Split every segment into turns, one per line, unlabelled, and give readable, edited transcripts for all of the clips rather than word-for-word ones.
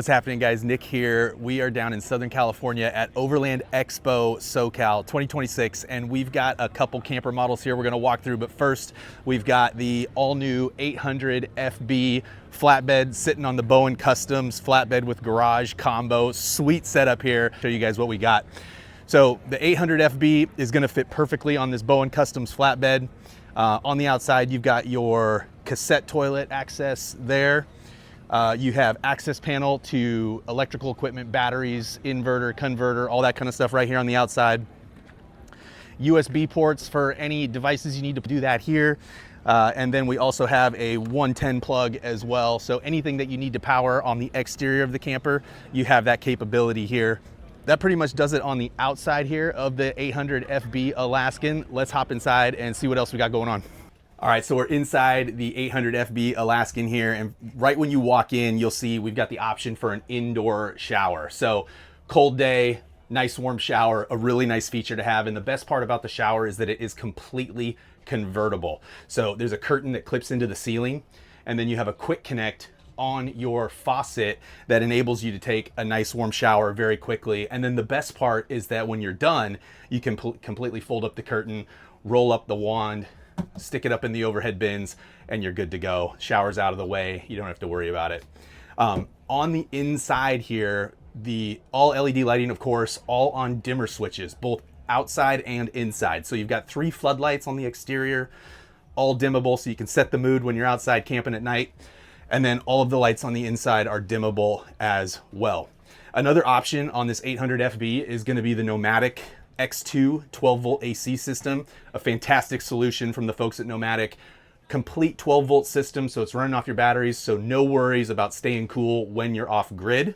What's happening, guys? Nick here. We are down in Southern California at Overland Expo SoCal 2026, and we've got a couple camper models here we're going to walk through. But first, we've got the all-new 800 FB flatbed sitting on the Bowen Customs flatbed with garage combo. Sweet setup here. Show you guys what we got. So the 800 FB is going to fit perfectly on this Bowen Customs flatbed. On the outside, you've got your cassette toilet access there. You have access panel to electrical equipment, batteries, inverter, converter, all that kind of stuff right here on the outside. USB ports for any devices you need to do that here. And then we also have a 110 plug as well. So anything that you need to power on the exterior of the camper, you have that capability here. That pretty much does it on the outside here of the 800 FB Alaskan. Let's hop inside and see what else we got going on. All right, so we're inside the 800 FB Alaskan here, and right when you walk in, you'll see we've got the option for an indoor shower. So cold day, nice warm shower, a really nice feature to have. And the best part about the shower is that it is completely convertible. So there's a curtain that clips into the ceiling, and then you have a quick connect on your faucet that enables you to take a nice warm shower very quickly. And then the best part is that when you're done, you can completely fold up the curtain, roll up the wand, stick it up in the overhead bins, and you're good to go. Shower's out of the way. You don't have to worry about it. On the inside here, the all LED lighting, of course, all on dimmer switches, both outside and inside. So you've got 3 floodlights on the exterior, all dimmable, so you can set the mood when you're outside camping at night. And then all of the lights on the inside are dimmable as well. Another option on this 800 FB is going to be the Nomadic X2 12-volt AC system, a fantastic solution from the folks at Nomadic. Complete 12-volt system, so it's running off your batteries, so no worries about staying cool when you're off grid.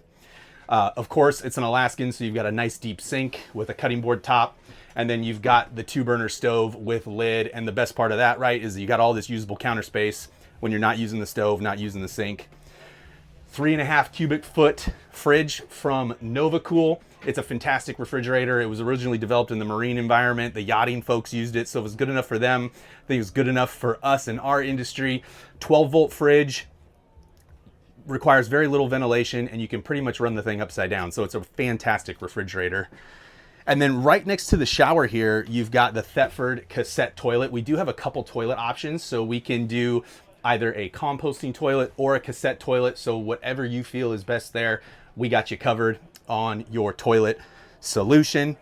Of course, it's an Alaskan, so you've got a nice deep sink with a cutting board top, and then you've got the 2-burner stove with lid, and the best part of that, right, is that you got all this usable counter space when you're not using the stove, not using the sink. 3.5 cubic foot fridge from Novacool. It's a fantastic refrigerator. It was originally developed in the marine environment. The yachting folks used it, so it was good enough for them. I think it was good enough for us in our industry. 12-volt fridge, requires very little ventilation, and you can pretty much run the thing upside down. So it's a fantastic refrigerator. And then right next to the shower here, you've got the Thetford cassette toilet. We do have a couple toilet options, so we can do either a composting toilet or a cassette toilet. So whatever you feel is best there, we got you covered on your toilet solution.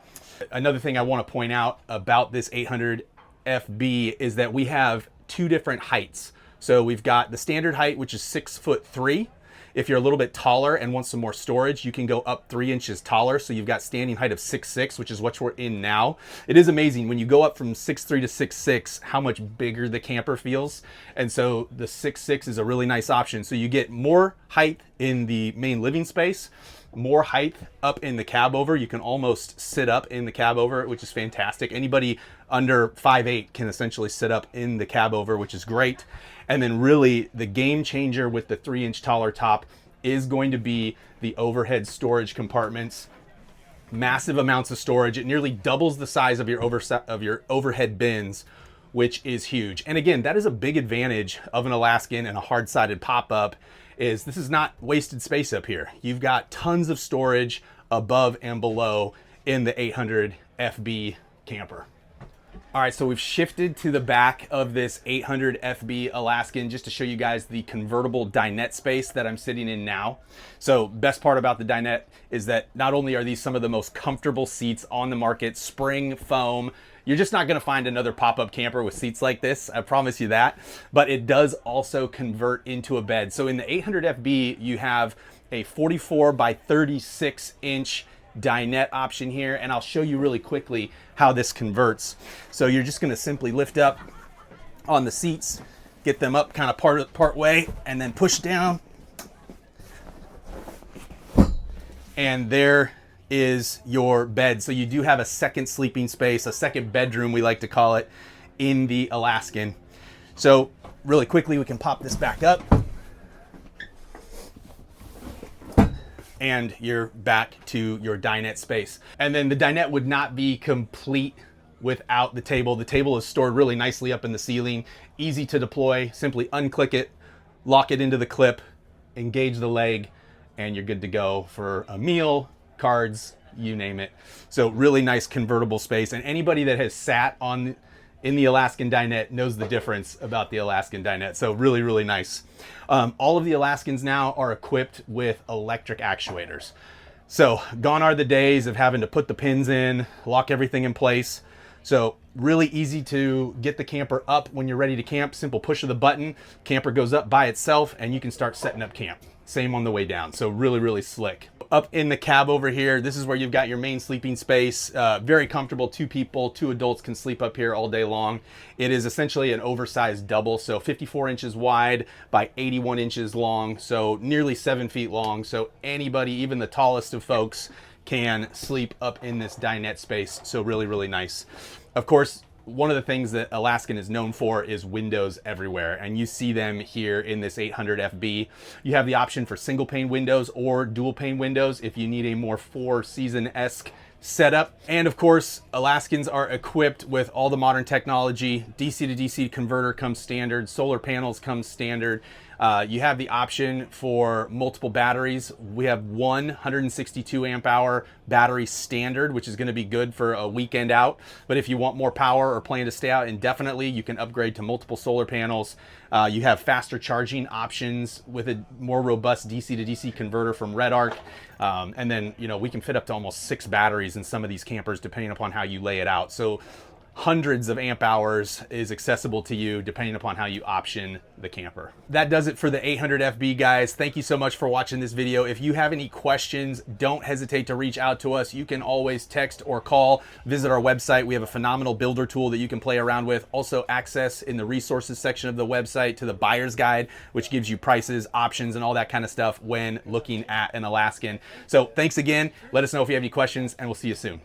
Another thing I want to point out about this 800 FB is that we have 2 different heights. So we've got the standard height, which is 6'3". If you're a little bit taller and want some more storage, you can go up 3 inches taller. So you've got standing height of 6'6", which is what we're in now. It is amazing when you go up from 6'3" to 6'6", how much bigger the camper feels. And so the 6'6" is a really nice option. So you get more height in the main living space, more height up in the cab over. You can almost sit up in the cab over, which is fantastic. Anybody under 5'8" can essentially sit up in the cab over, which is great. And then really the game changer with the 3-inch taller top is going to be the overhead storage compartments. Massive amounts of storage. It nearly doubles the size of your overhead bins, which is huge. And again, that is a big advantage of an Alaskan and a hard-sided pop-up, is this is not wasted space up here. You've got tons of storage above and below in the 800 FB camper. All right, so we've shifted to the back of this 800 FB Alaskan just to show you guys the convertible dinette space that I'm sitting in now. So best part about the dinette is that not only are these some of the most comfortable seats on the market, spring foam. You're just not gonna find another pop-up camper with seats like this, I promise you that. But it does also convert into a bed. So in the 800 FB, you have a 44 by 36 inch dinette option here, and I'll show you really quickly how this converts. So you're just gonna simply lift up on the seats, get them up kind of part way, and then push down. And there is your bed. So you do have a second sleeping space, a second bedroom, we like to call it, in the Alaskan. So really quickly, we can pop this back up. And you're back to your dinette space. And then the dinette would not be complete without the table. The table is stored really nicely up in the ceiling, easy to deploy. Simply unclick it, lock it into the clip, engage the leg, and you're good to go for a meal, cards, you name it. So really nice convertible space, and anybody that has sat in the Alaskan Dinette knows the difference about the Alaskan Dinette. So really, really nice. All of the Alaskans now are equipped with electric actuators. So gone are the days of having to put the pins in, lock everything in place. So really easy to get the camper up when you're ready to camp. Simple push of the button, camper goes up by itself, and you can start setting up camp. Same on the way down. So really, really slick. Up in the cab over here, this is where you've got your main sleeping space. Very comfortable, 2 people, 2 adults can sleep up here all day long. It is essentially an oversized double, so 54 inches wide by 81 inches long, so nearly 7 feet long. So anybody, even the tallest of folks, can sleep up in this dinette space. So really, really nice. Of course, one of the things that Alaskan is known for is windows everywhere, and you see them here in this 800 FB. You have the option for single pane windows or dual pane windows if you need a more 4-season-esque setup. And of course, Alaskans are equipped with all the modern technology. DC to DC converter comes standard, solar panels come standard. You have the option for multiple batteries. We have one 162 amp hour battery standard, which is going to be good for a weekend out. But if you want more power or plan to stay out indefinitely, you can upgrade to multiple solar panels. You have faster charging options with a more robust DC to DC converter from Red Arc. And then, you know, we can fit up to almost 6 batteries in some of these campers, depending upon how you lay it out. So hundreds of amp hours is accessible to you depending upon how you option the camper. That does it for the 800 FB, guys. Thank you so much for watching this video. If you have any questions, don't hesitate to reach out to us. You can always text or call. Visit our website. We have a phenomenal builder tool that you can play around with. Also access in the resources section of the website to the buyer's guide, which gives you prices, options, and all that kind of stuff when looking at an Alaskan. So thanks again. Let us know if you have any questions, and we'll see you soon.